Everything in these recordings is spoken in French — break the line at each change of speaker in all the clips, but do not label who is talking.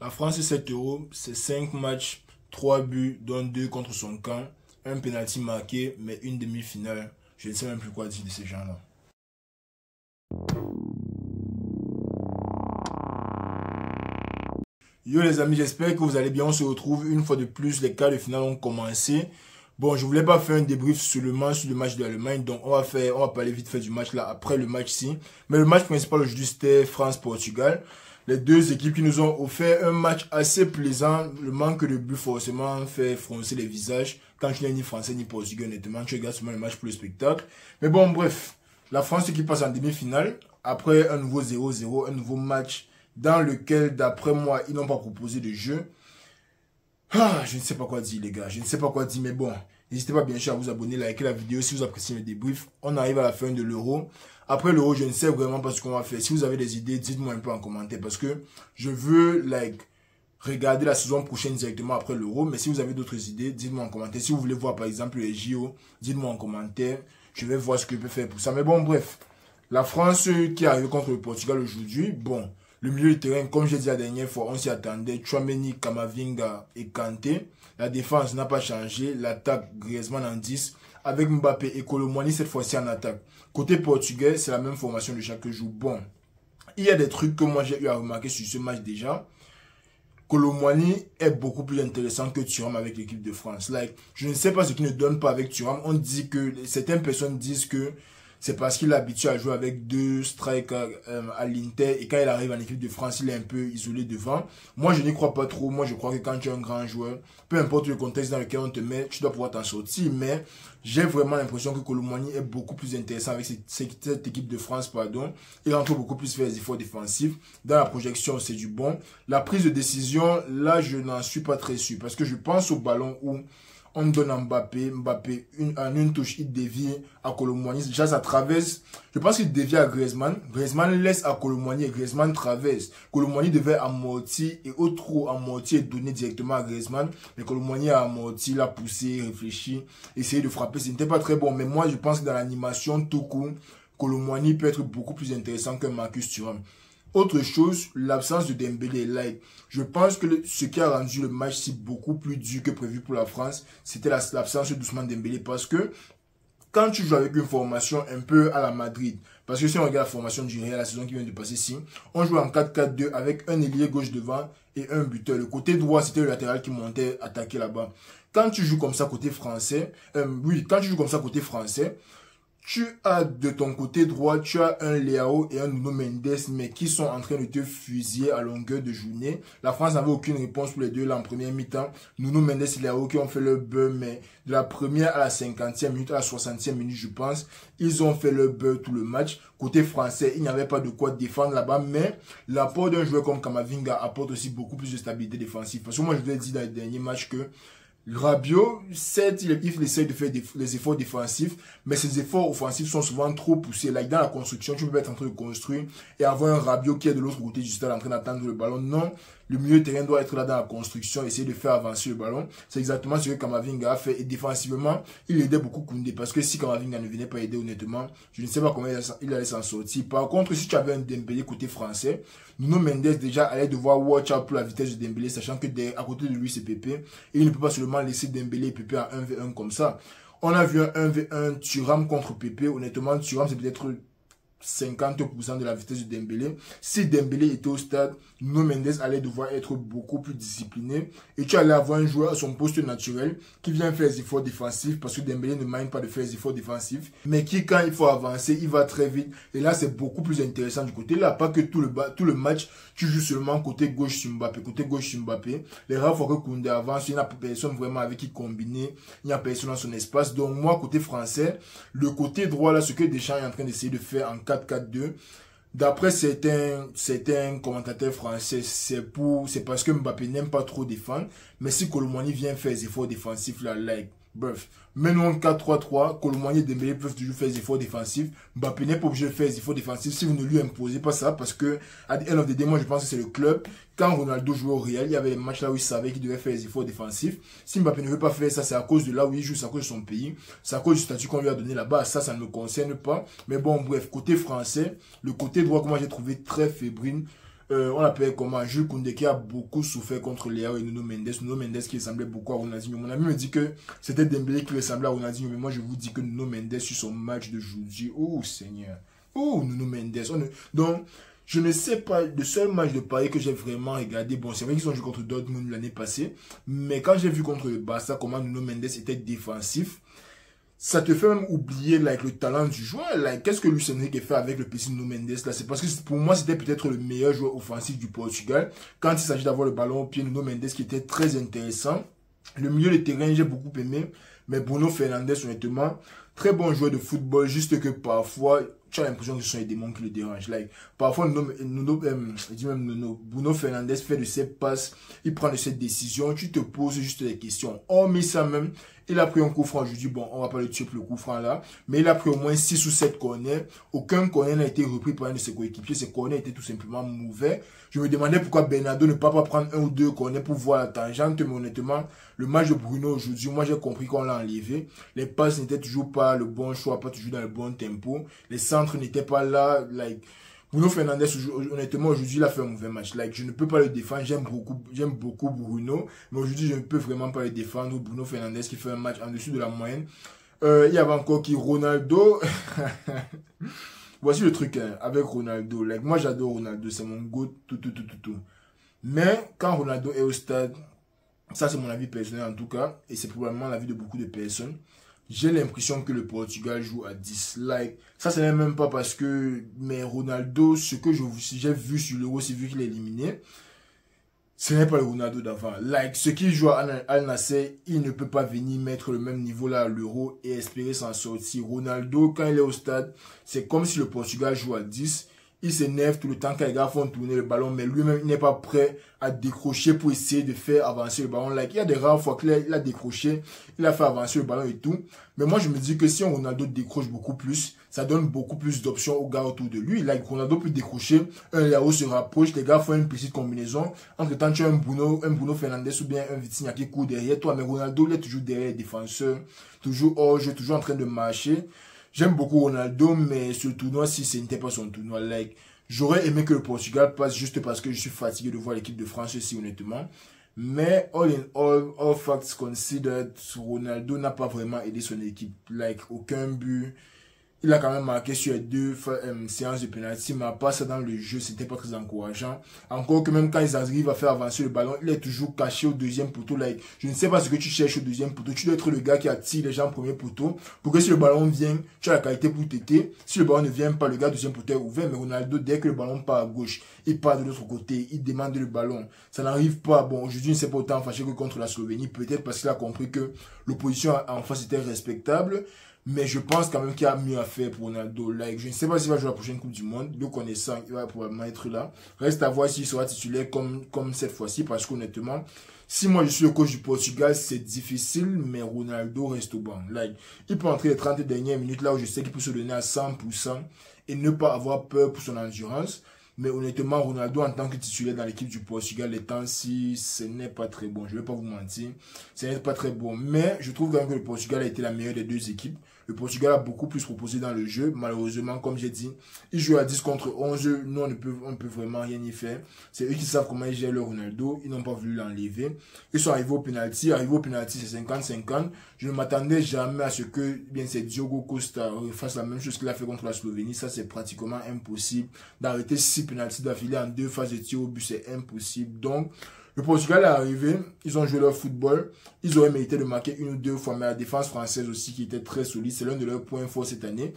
La France, c'est 7 euros, c'est 5 matchs, 3 buts, dont 2 contre son camp, un penalty marqué, mais une demi-finale. Je ne sais même plus quoi dire de ces gens-là. Yo les amis, j'espère que vous allez bien. On se retrouve une fois de plus. Les quarts de finale ont commencé. Bon, je voulais pas faire un débrief sur le match de l'Allemagne, donc on va parler vite fait du match là après le match-ci. Mais le match principal aujourd'hui c'était France-Portugal. Les deux équipes qui nous ont offert un match assez plaisant. Le manque de but forcément fait froncer les visages. Quand tu n'es ni français ni portugais, honnêtement, tu regardes seulement le match pour le spectacle. Mais bon, bref, la France qui passe en demi-finale après un nouveau 0-0, un nouveau match dans lequel, d'après moi, ils n'ont pas proposé de jeu. Ah, je ne sais pas quoi dire, les gars. Je ne sais pas quoi dire, mais bon. N'hésitez pas bien sûr à vous abonner, liker la vidéo si vous appréciez mes débriefs. On arrive à la fin de l'Euro. Après l'Euro, je ne sais vraiment pas ce qu'on va faire. Si vous avez des idées, dites-moi un peu en commentaire. Parce que je veux, regarder la saison prochaine directement après l'Euro. Mais si vous avez d'autres idées, dites-moi en commentaire. Si vous voulez voir, par exemple, les JO, dites-moi en commentaire. Je vais voir ce que je peux faire pour ça. Mais bon, bref. La France qui arrive contre le Portugal aujourd'hui, bon. Le milieu du terrain, comme j'ai dit la dernière fois, on s'y attendait. Tchouaméni, Kamavinga et Kanté. La défense n'a pas changé. L'attaque, Griezmann en 10. Avec Mbappé et Kolo Muani cette fois-ci en attaque. Côté portugais, c'est la même formation de chaque jour. Bon, il y a des trucs que moi j'ai eu à remarquer sur ce match déjà. Kolo Muani est beaucoup plus intéressant que Thuram avec l'équipe de France. Je ne sais pas ce qu'il ne donne pas avec Thuram. On dit que, certaines personnes disent que c'est parce qu'il est habitué à jouer avec deux strikers à l'Inter et quand il arrive en équipe de France, il est un peu isolé devant. Moi, je n'y crois pas trop. Moi, je crois que quand tu es un grand joueur, peu importe le contexte dans lequel on te met, tu dois pouvoir t'en sortir. Mais j'ai vraiment l'impression que Kolo Muani est beaucoup plus intéressant avec cette équipe de France. Pardon. Il rentre beaucoup plus faire les efforts défensifs. Dans la projection, c'est du bon. La prise de décision, là, je n'en suis pas très sûr parce que je pense au ballon où on donne à Mbappé, en une touche, il dévie à Kolo Muani. Déjà, ça traverse. Je pense qu'il dévie à Griezmann. Griezmann laisse à Kolo Muani et Griezmann traverse. Kolo Muani devait amortir et au trou amortir et donner directement à Griezmann. Mais Kolo Muani a amorti, l'a poussé, réfléchi, essayé de frapper. Ce n'était pas très bon. Mais moi, je pense que dans l'animation, tout court, Kolo Muani peut être beaucoup plus intéressant que Marcus Thuram. Autre chose, l'absence de Dembélé. Je pense que ce qui a rendu le match si beaucoup plus dur que prévu pour la France, c'était l'absence d'Ousmane Dembélé. Parce que quand tu joues avec une formation un peu à la Madrid, parce que si on regarde la formation du Real la saison qui vient de passer ici, on joue en 4-4-2 avec un ailier gauche devant et un buteur. Le côté droit, c'était le latéral qui montait attaquer là-bas. Quand tu joues comme ça côté français, tu as de ton côté droit, tu as un Leao et un Nuno Mendes, mais qui sont en train de te fusiller à longueur de journée. La France n'avait aucune réponse pour les deux là en première mi-temps. Nuno Mendes et Leao qui ont fait leur beurre, mais de la première à la 50e minute, à la 60e minute, je pense, ils ont fait leur beurre tout le match. Côté français, il n'y avait pas de quoi défendre là-bas, mais l'apport d'un joueur comme Kamavinga apporte aussi beaucoup plus de stabilité défensive. Parce que moi, je vous ai dit dans le dernier match que Rabiot, certes, il essaie de faire des efforts défensifs, mais ses efforts offensifs sont souvent trop poussés. Dans la construction, tu peux être en train de construire et avoir un Rabiot qui est de l'autre côté du stade en train d'attendre le ballon. Non, le milieu de terrain doit être là dans la construction, essayer de faire avancer le ballon. C'est exactement ce que Kamavinga a fait. Et défensivement, il aidait beaucoup Koundé. Parce que si Kamavinga ne venait pas aider honnêtement, je ne sais pas comment il allait s'en sortir. Par contre, si tu avais un Dembélé côté français, Nuno Mendes déjà allait devoir watch out pour la vitesse de Dembélé, sachant que à côté de lui c'est Pepe. Et il ne peut pas seulement laisser Dembélé et Pepe en 1v1 comme ça. On a vu un 1v1 Thuram contre Pepe. Honnêtement, Thuram c'est peut-être 50% de la vitesse de Dembélé. Si Dembélé était au stade, Nuno Mendes allait devoir être beaucoup plus discipliné. Et tu allais avoir un joueur à son poste naturel qui vient faire les efforts défensifs parce que Dembélé ne manque pas de faire les efforts défensifs. Mais qui, quand il faut avancer, il va très vite. Et là, c'est beaucoup plus intéressant du côté là. Pas que tout le match, tu joues seulement côté gauche sur Mbappé. Côté gauche sur Mbappé. Les rares fois que Koundé avance, il n'y a personne vraiment avec qui combiner. Il n'y a personne dans son espace. Donc moi, côté français, le côté droit là, ce que Deschamps est en train d'essayer de faire en 4-4-2, d'après certains commentateurs français, c'est parce que Mbappé n'aime pas trop défendre. Mais si Kolo Muani vient faire des efforts défensifs là, bref, maintenant en 4-3-3, Kolo Muani et Dembélé peuvent toujours faire des efforts défensifs. Mbappé n'est pas obligé de faire des efforts défensifs si vous ne lui imposez pas ça, parce que à the end of the day, moi je pense que c'est le club. Quand Ronaldo jouait au Real, il y avait des matchs là où il savait qu'il devait faire des efforts défensifs. Si Mbappé ne veut pas faire ça, c'est à cause de là où il joue, c'est à cause de son pays, c'est à cause du statut qu'on lui a donné là-bas. Ça ne me concerne pas. Mais bon, bref, côté français, le côté droit que moi j'ai trouvé très fébrile, on l'appelle comment, Jules Koundé qui a beaucoup souffert contre Léao et Nuno Mendes. Nuno Mendes qui ressemblait beaucoup à Ronaldinho. Mon ami me dit que c'était Dembélé qui ressemblait à Ronaldinho, mais moi je vous dis que Nuno Mendes sur son match d'aujourd'hui, oh Seigneur, oh Nuno Mendes. Donc, je ne sais pas, le seul match de Paris que j'ai vraiment regardé, bon c'est vrai qu'ils ont joué contre Dortmund l'année passée, mais quand j'ai vu contre le Barça comment Nuno Mendes était défensif, ça te fait même oublier like, le talent du joueur. Like, qu'est-ce que Luis Enrique fait avec le petit Nuno Mendes là? C'est parce que pour moi, c'était peut-être le meilleur joueur offensif du Portugal. Quand il s'agit d'avoir le ballon au pied, Nuno Mendes qui était très intéressant. Le milieu de terrain, j'ai beaucoup aimé. Mais Bruno Fernandes, honnêtement, très bon joueur de football. Juste que parfois, tu as l'impression que ce sont les démons qui le dérangent. Like, parfois, Bruno Fernandes fait de ses passes, il prend de ses décisions. Tu te poses juste des questions. Hormis ça même, il a pris un coup franc. Je dis, bon, on va pas le tuer pour le coup franc là. Mais il a pris au moins 6 ou 7 corners. Aucun corner n'a été repris par un de ses coéquipiers. Ses corners étaient tout simplement mauvais. Je me demandais pourquoi Bernardo ne peut pas prendre un ou deux corners pour voir la tangente. Mais honnêtement, le match de Bruno aujourd'hui, moi j'ai compris qu'on l'a enlevé. Les passes n'étaient toujours pas le bon choix, pas toujours dans le bon tempo. Les centres n'étaient pas là. Like, Bruno Fernandes, honnêtement, aujourd'hui, il a fait un mauvais match. Like, je ne peux pas le défendre. J'aime beaucoup Bruno. Mais aujourd'hui, je ne peux vraiment pas le défendre. Bruno Fernandes qui fait un match en dessous de la moyenne. Il y avait encore qui Ronaldo. Voici le truc hein, avec Ronaldo. Like, moi, j'adore Ronaldo. C'est mon goût, tout. Mais quand Ronaldo est au stade, ça c'est mon avis personnel en tout cas, et c'est probablement l'avis de beaucoup de personnes, j'ai l'impression que le Portugal joue à 10. Like, ça ce n'est même pas parce que, mais Ronaldo, ce que j'ai vu sur l'Euro, c'est vu qu'il est éliminé, ce n'est pas le Ronaldo d'avant. Like, ce qui joue à Al Nassr, il ne peut pas venir mettre le même niveau là à l'Euro et espérer s'en sortir. Ronaldo, quand il est au stade, c'est comme si le Portugal joue à 10. Il s'énerve tout le temps quand les gars font tourner le ballon, mais lui-même, il n'est pas prêt à décrocher pour essayer de faire avancer le ballon. Like, il y a des rares fois qu'il a décroché, il a fait avancer le ballon et tout. Mais moi, je me dis que si Ronaldo décroche beaucoup plus, ça donne beaucoup plus d'options aux gars autour de lui. Like, Ronaldo peut décrocher, un Léao se rapproche, les gars font une petite combinaison. Entre temps, tu as un Bruno Fernandes ou bien un Vitinha qui court derrière toi, mais Ronaldo, il est toujours derrière les défenseurs, toujours hors jeu, toujours en train de marcher. J'aime beaucoup Ronaldo, mais ce tournoi-ci, ce n'était pas son tournoi. Like, j'aurais aimé que le Portugal passe juste parce que je suis fatigué de voir l'équipe de France ici, honnêtement. Mais, all facts considered, Ronaldo n'a pas vraiment aidé son équipe. Like, aucun but. Il a quand même marqué sur les deux séances de penalty, mais à part ça dans le jeu, c'était pas très encourageant. Encore que même quand ils arrivent à faire avancer le ballon, il est toujours caché au deuxième poteau. Like, je ne sais pas ce que tu cherches au deuxième poteau. Tu dois être le gars qui attire les gens au premier poteau pour que si le ballon vient, tu as la qualité pour t'aider. Si le ballon ne vient pas, le gars du deuxième poteau est ouvert. Mais Ronaldo, dès que le ballon part à gauche, il part de l'autre côté, il demande le ballon. Ça n'arrive pas. Bon, aujourd'hui, il ne s'est pas autant fâché que contre la Slovénie. Peut-être parce qu'il a compris que l'opposition en face était respectable. Mais je pense quand même qu'il y a mieux à faire pour Ronaldo. Like, je ne sais pas s'il va jouer la prochaine Coupe du Monde. Le connaissant, il va probablement être là. Reste à voir s'il sera titulaire comme cette fois-ci. Parce qu'honnêtement, si moi je suis le coach du Portugal, c'est difficile. Mais Ronaldo reste au banc. Like, il peut entrer les 30 dernières minutes là où je sais qu'il peut se donner à 100% et ne pas avoir peur pour son endurance. Mais honnêtement, Ronaldo en tant que titulaire dans l'équipe du Portugal, les temps-ci, ce n'est pas très bon. Je ne vais pas vous mentir. Ce n'est pas très bon. Mais je trouve quand même que le Portugal a été la meilleure des deux équipes. Le Portugal a beaucoup plus proposé dans le jeu. Malheureusement, comme j'ai dit, ils jouent à 10 contre 11. Nous, on ne peut vraiment rien y faire. C'est eux qui savent comment ils gèrent le Ronaldo. Ils n'ont pas voulu l'enlever. Ils sont arrivés au penalty. Arrivé au penalty, c'est 50-50. Je ne m'attendais jamais à ce que bien c'est Diogo Costa fasse la même chose qu'il a fait contre la Slovénie. Ça, c'est pratiquement impossible. D'arrêter 6 penalty d'affilée en 2 phases de tir au but, c'est impossible. Donc, le Portugal est arrivé, ils ont joué leur football, ils auraient mérité de marquer 1 ou 2 fois, mais la défense française aussi qui était très solide, c'est l'un de leurs points forts cette année.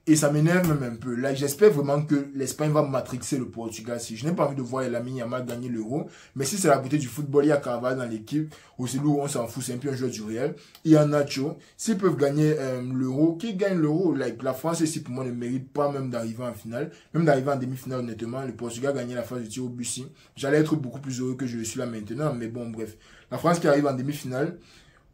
Et ça m'énerve même un peu. Là, j'espère vraiment que l'Espagne va matrixer le Portugal. Si je n'ai pas envie de voir Lamine Yamal gagner l'Euro, mais si c'est la beauté du football, il y a Carvalho dans l'équipe, aussi où on s'en fout, c'est un peu un joueur du Real. Il y a Nacho. S'ils peuvent gagner l'Euro, qui gagne l'Euro? Like, la France ici, pour moi, ne mérite pas même d'arriver en finale, même d'arriver en demi-finale, honnêtement. Le Portugal a gagné la phase de tir au but. J'allais être beaucoup plus heureux que je le suis là maintenant, mais bon, bref. La France qui arrive en demi-finale.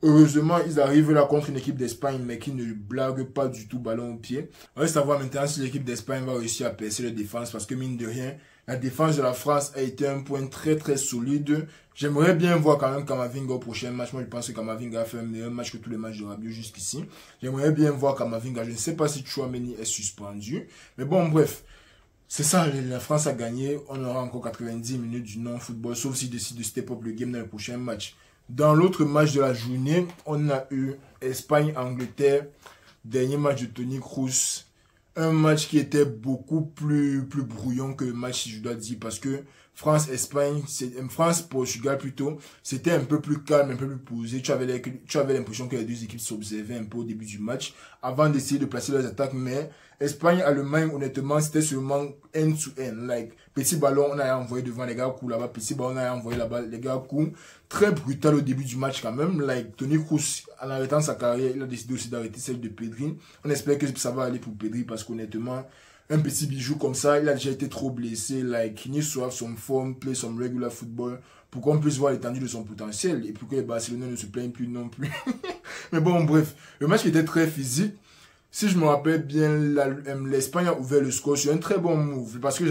Heureusement, ils arrivent là contre une équipe d'Espagne, mais qui ne blague pas du tout ballon au pied. On va savoir maintenant si l'équipe d'Espagne va réussir à percer la défense, parce que mine de rien, la défense de la France a été un point très très solide. J'aimerais bien voir quand même Camavinga au prochain match. Moi, je pense que Camavinga a fait un meilleur match que tous les matchs de Rabiot jusqu'ici. J'aimerais bien voir Camavinga. Je ne sais pas si Tchouaméni est suspendu. Mais bon, bref. C'est ça, la France a gagné. On aura encore 90 minutes du non-football, sauf s'ils décident de step up le game dans le prochain match. Dans l'autre match de la journée, on a eu Espagne-Angleterre, dernier match de Toni Kroos. Un match qui était beaucoup plus brouillon que le match, si je dois dire, parce que France-Espagne, France-Portugal plutôt, c'était un peu plus calme, un peu plus posé. Tu avais l'impression que les deux équipes s'observaient un peu au début du match, avant d'essayer de placer leurs attaques, mais Espagne-Allemagne, honnêtement, c'était seulement end-to-end. Like, petit ballon, on a envoyé devant les gars coups là-bas, petit ballon, on a envoyé là-bas, les gars coups. Très brutal au début du match quand même. Like, Toni Kroos, en arrêtant sa carrière, il a décidé aussi d'arrêter celle de Pedri. On espère que ça va aller pour Pedri parce qu'honnêtement, un petit bijou comme ça, il a déjà été trop blessé. Like, he needs to have some form, play some regular football pour qu'on puisse voir l'étendue de son potentiel et pour que les Barcelonais ne se plaignent plus non plus. Mais bon, bref, le match était très physique. Si je me rappelle bien, l'Espagne a ouvert le score sur un très bon move. Parce que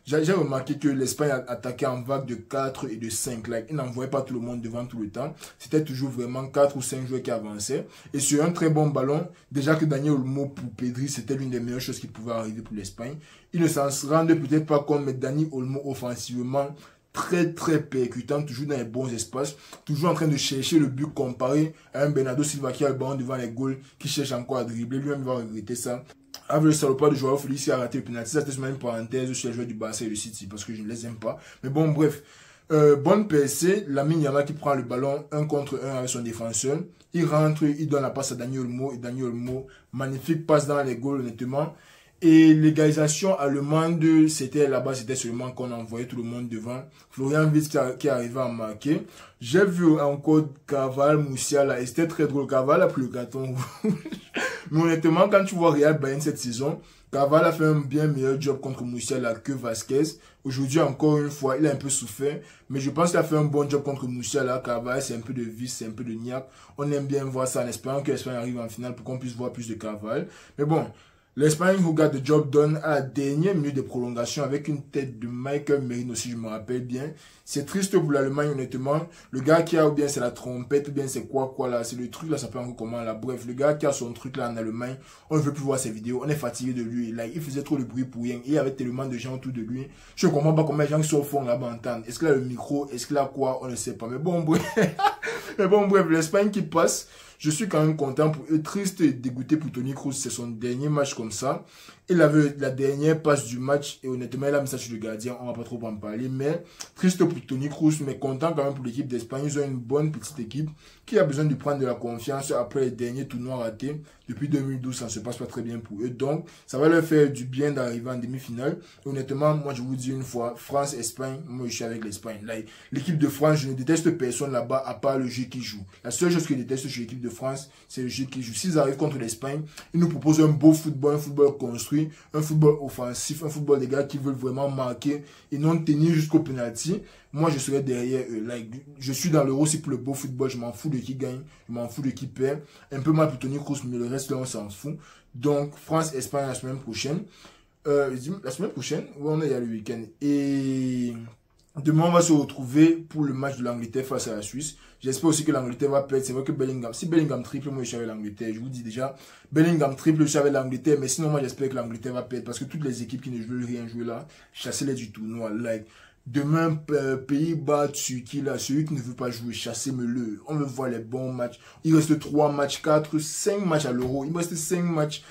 j'ai remarqué que l'Espagne attaquait en vague de 4 et de 5. Like, ils n'envoyaient pas tout le monde devant tout le temps. C'était toujours vraiment 4 ou 5 joueurs qui avançaient. Et sur un très bon ballon, déjà que Dani Olmo pour Pedri, c'était l'une des meilleures choses qui pouvait arriver pour l'Espagne. Ils ne s'en rendaient peut-être pas compte, mais Dani Olmo offensivement, très percutant, toujours dans les bons espaces, toujours en train de chercher le but comparé à un Bernardo Silva qui a le ballon devant les goals, qui cherche encore à dribbler, lui-même va regretter ça. Avec le salopard de Joao Félix qui a raté le penalty, ça c'était seulement une parenthèse sur les joueurs du Barça et du City, parce que je ne les aime pas. Mais bon, bref, bonne PSC, Lamine Yamal qui prend le ballon 1 contre 1 avec son défenseur, il rentre, il donne la passe à Dani Olmo, et Dani Olmo, magnifique passe dans les goals honnêtement. Et l'égalisation allemande, c'était là-bas, c'était seulement qu'on envoyait tout le monde devant. Florian Wirtz qui arrivait à marquer. J'ai vu encore Carvalho, Musiala, et c'était très drôle. Carvalho a pris le carton rouge. Mais honnêtement, quand tu vois Real Bayern cette saison, Carvalho a fait un bien meilleur job contre Musiala que Vasquez. Aujourd'hui, encore une fois, il a un peu souffert. Mais je pense qu'il a fait un bon job contre Musiala. Carvalho, c'est un peu de vice, c'est un peu de niaque. On aime bien voir ça en espérant que l'Espagne arrive en finale pour qu'on puisse voir plus de Carvalho. Mais bon, l'Espagne who got the job done à la dernière minute de prolongation avec une tête de Michael Merino, si je me rappelle bien. C'est triste pour l'Allemagne, honnêtement. Le gars qui a, ou bien c'est la trompette, ou bien c'est quoi là, c'est le truc là, ça peut encore comment là. Bref, le gars qui a son truc là en Allemagne, on ne veut plus voir ses vidéos, on est fatigué de lui. Là, il faisait trop de bruit pour rien. Il y avait tellement de gens autour de lui. Je ne comprends pas comment les gens qui sont au fond là-bas entendent. Est-ce qu'il a le micro, est-ce qu'il a quoi, on ne sait pas. Mais bon, bref, l'Espagne qui passe. Je suis quand même content pour eux, triste et dégoûté pour Toni Kroos, c'est son dernier match comme ça. Il avait la dernière passe du match et honnêtement, il a mis ça sur le gardien, on va pas trop en parler. Mais triste pour Toni Kroos, mais content quand même pour l'équipe d'Espagne. Ils ont une bonne petite équipe qui a besoin de prendre de la confiance après les derniers tournois ratés. Depuis 2012, ça ne se passe pas très bien pour eux. Donc, ça va leur faire du bien d'arriver en demi-finale. Honnêtement, moi, je vous dis une fois, France-Espagne, moi, je suis avec l'Espagne. L'équipe de France, je ne déteste personne là-bas à part le jeu qui joue. La seule chose que je déteste chez l'équipe de France, c'est le jeu qui joue. S'ils arrivent contre l'Espagne, ils nous proposent un beau football, un football construit, un football offensif, un football des gars qui veulent vraiment marquer et non tenir jusqu'au penalty. Moi, je serai derrière eux. Je suis dans l'euro aussi pour le beau football. Je m'en fous de qui gagne. Je m'en fous de qui perd. Un peu mal pour Toni Kroos, mais le reste, là, on s'en fout. Donc, France-Espagne la semaine prochaine. La semaine prochaine, ouais, on est le week-end. Et demain, on va se retrouver pour le match de l'Angleterre face à la Suisse. J'espère aussi que l'Angleterre va perdre. C'est vrai que Bellingham, si Bellingham triple, moi je suis avec l'Angleterre. Je vous dis déjà, Bellingham triple, je suis avec l'Angleterre. Mais sinon, moi j'espère que l'Angleterre va perdre. Parce que toutes les équipes qui ne veulent rien jouer là, chassez-les du tournoi. Demain, Pays-Bas, Turquie, là, celui qui ne veut pas jouer, chassez-le. On veut voir les bons matchs. Il reste 3 matchs, 4, 5 matchs à l'Euro. Il me reste 5 matchs.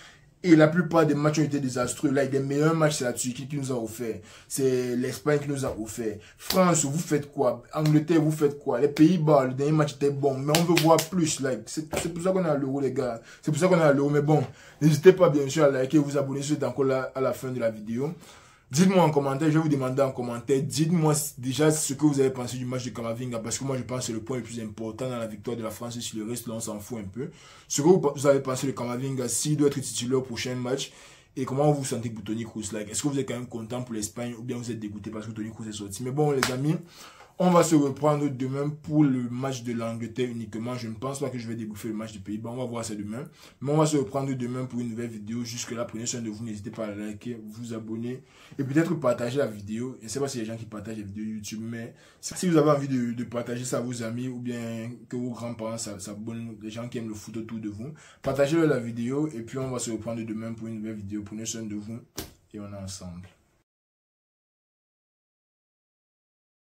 Et la plupart des matchs ont été désastreux. Les meilleurs matchs, c'est la Turquie qui nous a offert. C'est l'Espagne qui nous a offert. France, vous faites quoi? Angleterre, vous faites quoi? Les Pays-Bas, le dernier match était bon. Mais on veut voir plus. C'est pour ça qu'on est à l'Euro, les gars. C'est pour ça qu'on est à l'Euro. Mais bon, n'hésitez pas bien sûr à liker et vous abonner si vous êtes encore là à la fin de la vidéo. Dites-moi en commentaire, je vais vous demander en commentaire, dites-moi déjà ce que vous avez pensé du match de Camavinga, parce que moi je pense que c'est le point le plus important dans la victoire de la France, et si le reste là on s'en fout un peu. Ce que vous avez pensé de Camavinga, s'il doit être titulaire au prochain match, et comment vous vous sentez pour Toni Kroos. Est-ce que vous êtes quand même content pour l'Espagne, ou bien vous êtes dégoûté parce que Toni Kroos est sorti. Mais bon les amis, on va se reprendre demain pour le match de l'Angleterre uniquement. Je ne pense pas que je vais débouffer le match du Pays-Bas. On va voir ça demain. Mais on va se reprendre demain pour une nouvelle vidéo. Jusque-là, prenez soin de vous. N'hésitez pas à liker, vous abonner et peut-être partager la vidéo. Je ne sais pas si les gens qui partagent les vidéos YouTube, mais si vous avez envie de partager ça à vos amis ou bien que vos grands-parents s'abonnent, les gens qui aiment le foot autour de vous, partagez-leur la vidéo et puis on va se reprendre demain pour une nouvelle vidéo. Prenez soin de vous et on est ensemble.